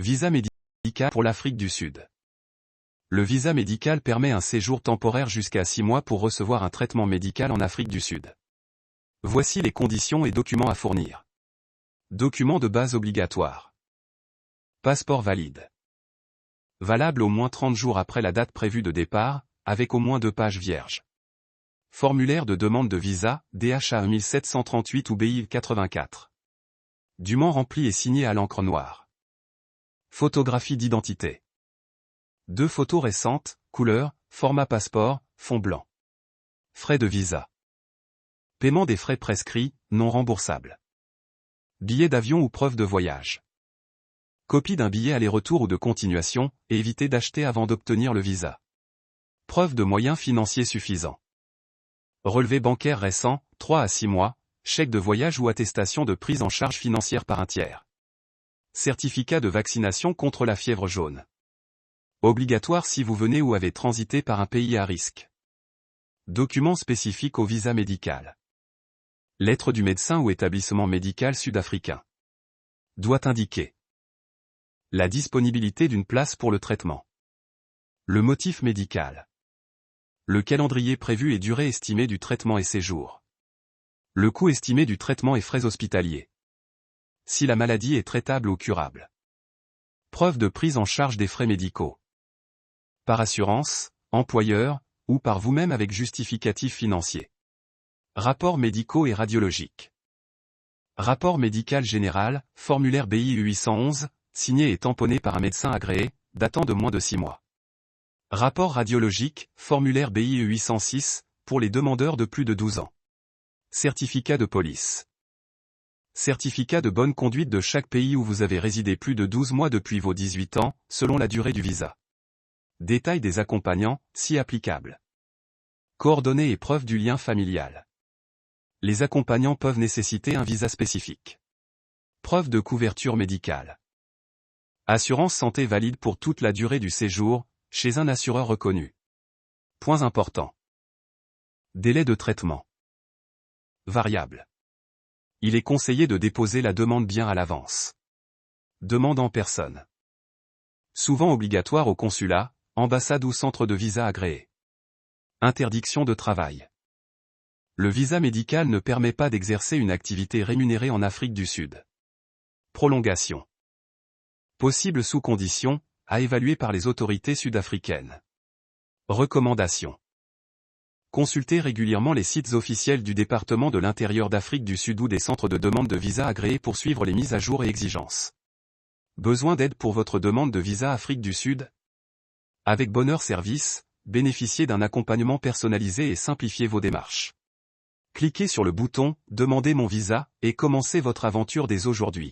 Visa médical pour l'Afrique du Sud. Le visa médical permet un séjour temporaire jusqu'à 6 mois pour recevoir un traitement médical en Afrique du Sud. Voici les conditions et documents à fournir. Documents de base obligatoires. Passeport valide. Valable au moins 30 jours après la date prévue de départ, avec au moins 2 pages vierges. Formulaire de demande de visa, DHA 1738 ou BI 84. Dûment rempli et signé à l'encre noire. Photographie d'identité. 2 photos récentes, couleur, format passeport, fond blanc. Frais de visa. Paiement des frais prescrits, non remboursables. Billet d'avion ou preuve de voyage. Copie d'un billet aller-retour ou de continuation, et évitez d'acheter avant d'obtenir le visa. Preuve de moyens financiers suffisants. Relevé bancaire récent, 3 à 6 mois, chèque de voyage ou attestation de prise en charge financière par un tiers. Certificat de vaccination contre la fièvre jaune. Obligatoire si vous venez ou avez transité par un pays à risque. Documents spécifiques au visa médical. Lettre du médecin ou établissement médical sud-africain. Doit indiquer la disponibilité d'une place pour le traitement. Le motif médical. Le calendrier prévu et durée estimée du traitement et séjour. Le coût estimé du traitement et frais hospitaliers. Si la maladie est traitable ou curable. Preuve de prise en charge des frais médicaux. Par assurance, employeur, ou par vous-même avec justificatif financier. Rapports médicaux et radiologiques. Rapport médical général, formulaire BI 811, signé et tamponné par un médecin agréé, datant de moins de 6 mois. Rapport radiologique, formulaire BI 806, pour les demandeurs de plus de 12 ans. Certificat de police. Certificat de bonne conduite de chaque pays où vous avez résidé plus de 12 mois depuis vos 18 ans, selon la durée du visa. Détail des accompagnants, si applicable. Coordonnées et preuves du lien familial. Les accompagnants peuvent nécessiter un visa spécifique. Preuve de couverture médicale. Assurance santé valide pour toute la durée du séjour, chez un assureur reconnu. Points importants. Délai de traitement. Variable. Il est conseillé de déposer la demande bien à l'avance. Demande en personne. Souvent obligatoire au consulat, ambassade ou centre de visa agréé. Interdiction de travail. Le visa médical ne permet pas d'exercer une activité rémunérée en Afrique du Sud. Prolongation. Possible sous conditions, à évaluer par les autorités sud-africaines. Recommandations. Consultez régulièrement les sites officiels du département de l'intérieur d'Afrique du Sud ou des centres de demande de visa agréés pour suivre les mises à jour et exigences. Besoin d'aide pour votre demande de visa Afrique du Sud? Avec Bonheur Service, bénéficiez d'un accompagnement personnalisé et simplifiez vos démarches. Cliquez sur le bouton « Demandez mon visa » et commencez votre aventure dès aujourd'hui.